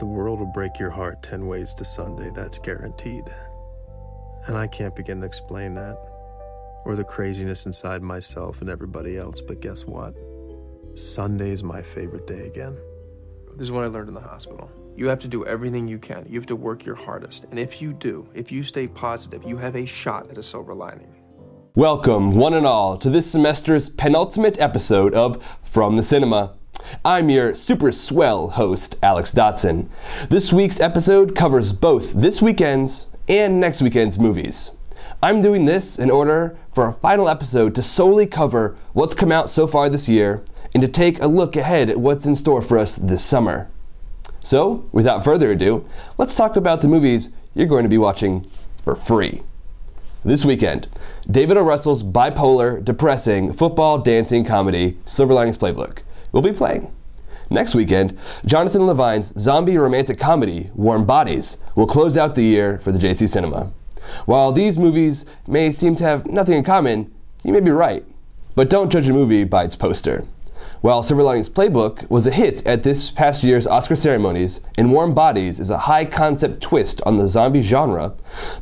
The world will break your heart 10 ways to Sunday, that's guaranteed. And I can't begin to explain that, or the craziness inside myself and everybody else, but guess what? Sunday's my favorite day again. This is what I learned in the hospital. You have to do everything you can. You have to work your hardest. And if you stay positive, you have a shot at a silver lining. Welcome, one and all, to this semester's penultimate episode of From the Cinema. I'm your super swell host, Alex Dotson. This week's episode covers both this weekend's and next weekend's movies. I'm doing this in order for our final episode to solely cover what's come out so far this year and to take a look ahead at what's in store for us this summer. So, without further ado, let's talk about the movies you're going to be watching for free. This weekend, David O. Russell's bipolar, depressing, football dancing comedy, Silver Linings Playbook, will be playing. Next weekend, Jonathan Levine's zombie romantic comedy, Warm Bodies, will close out the year for the JC Cinema. While these movies may seem to have nothing in common, you may be right, but don't judge a movie by its poster. While Silver Linings Playbook was a hit at this past year's Oscar ceremonies, and Warm Bodies is a high-concept twist on the zombie genre,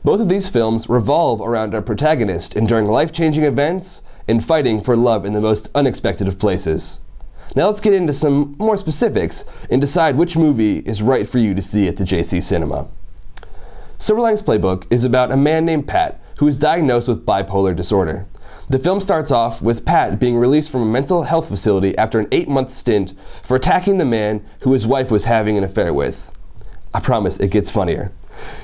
both of these films revolve around our protagonist enduring life-changing events and fighting for love in the most unexpected of places. Now let's get into some more specifics and decide which movie is right for you to see at the JC Cinema. Silver Linings Playbook is about a man named Pat who is diagnosed with bipolar disorder. The film starts off with Pat being released from a mental health facility after an 8-month stint for attacking the man who his wife was having an affair with. I promise it gets funnier.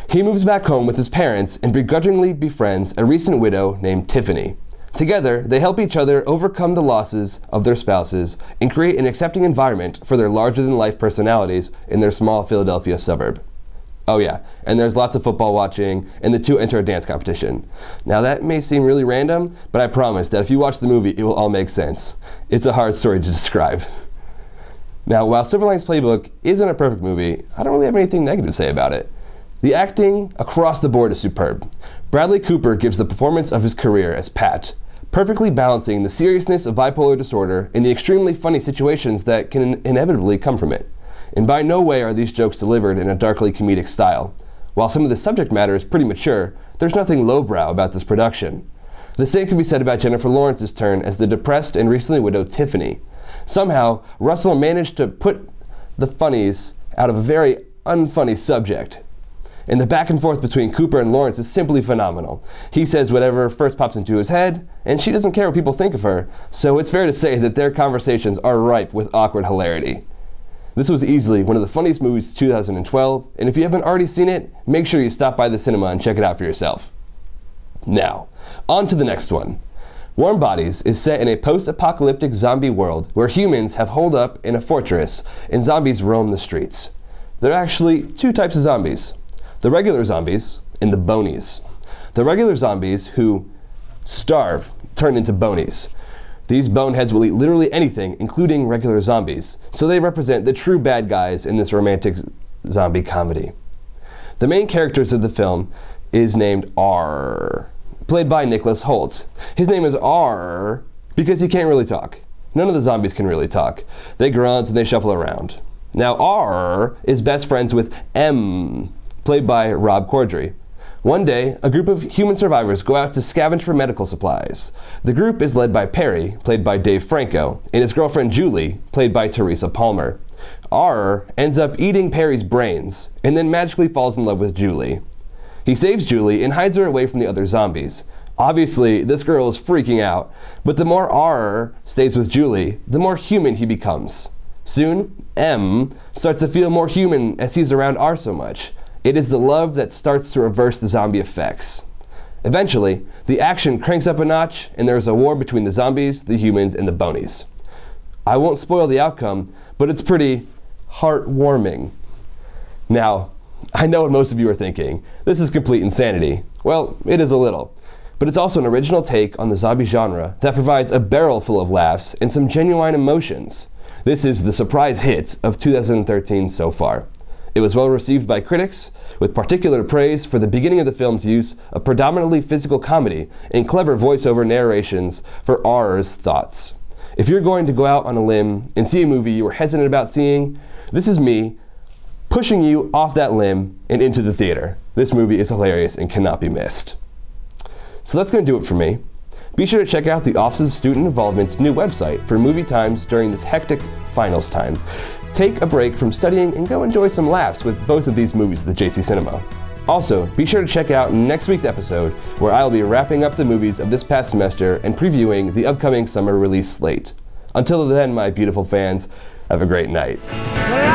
He moves back home with his parents and begrudgingly befriends a recent widow named Tiffany. Together, they help each other overcome the losses of their spouses and create an accepting environment for their larger-than-life personalities in their small Philadelphia suburb. Oh yeah, and there's lots of football watching, and the two enter a dance competition. Now that may seem really random, but I promise that if you watch the movie, it will all make sense. It's a hard story to describe. Now, while Silver Linings Playbook isn't a perfect movie, I don't really have anything negative to say about it. The acting across the board is superb. Bradley Cooper gives the performance of his career as Pat, perfectly balancing the seriousness of bipolar disorder and the extremely funny situations that can inevitably come from it. And by no way are these jokes delivered in a darkly comedic style. While some of the subject matter is pretty mature, there's nothing lowbrow about this production. The same can be said about Jennifer Lawrence's turn as the depressed and recently widowed Tiffany. Somehow, Russell managed to put the funnies out of a very unfunny subject. And the back and forth between Cooper and Lawrence is simply phenomenal. He says whatever first pops into his head, and she doesn't care what people think of her, so it's fair to say that their conversations are ripe with awkward hilarity. This was easily one of the funniest movies of 2012, and if you haven't already seen it, make sure you stop by the cinema and check it out for yourself. Now, on to the next one. Warm Bodies is set in a post-apocalyptic zombie world where humans have holed up in a fortress and zombies roam the streets. There are actually two types of zombies: the regular zombies and the bonies. The regular zombies who starve turn into bonies. These boneheads will eat literally anything, including regular zombies, so they represent the true bad guys in this romantic zombie comedy. The main characters of the film is named R, played by Nicholas Hoult. His name is R because he can't really talk. None of the zombies can really talk. They grunt and they shuffle around. Now R is best friends with M, played by Rob Corddry. One day, a group of human survivors go out to scavenge for medical supplies. The group is led by Perry, played by Dave Franco, and his girlfriend Julie, played by Teresa Palmer. R ends up eating Perry's brains, and then magically falls in love with Julie. He saves Julie and hides her away from the other zombies. Obviously, this girl is freaking out, but the more R stays with Julie, the more human he becomes. Soon, M starts to feel more human as he's around R so much. It is the love that starts to reverse the zombie effects. Eventually, the action cranks up a notch, and there is a war between the zombies, the humans, and the bonies. I won't spoil the outcome, but it's pretty heartwarming. Now, I know what most of you are thinking. This is complete insanity. Well, it is a little. But it's also an original take on the zombie genre that provides a barrel full of laughs and some genuine emotions. This is the surprise hit of 2013 so far. It was well received by critics, with particular praise for the beginning of the film's use of predominantly physical comedy and clever voiceover narrations for R's thoughts. If you're going to go out on a limb and see a movie you were hesitant about seeing, this is me pushing you off that limb and into the theater. This movie is hilarious and cannot be missed. So that's going to do it for me. Be sure to check out the Office of Student Involvement's new website for movie times during this hectic finals time. Take a break from studying and go enjoy some laughs with both of these movies at the JC Cinema. Also, be sure to check out next week's episode, where I will be wrapping up the movies of this past semester and previewing the upcoming summer release slate. Until then, my beautiful fans, have a great night.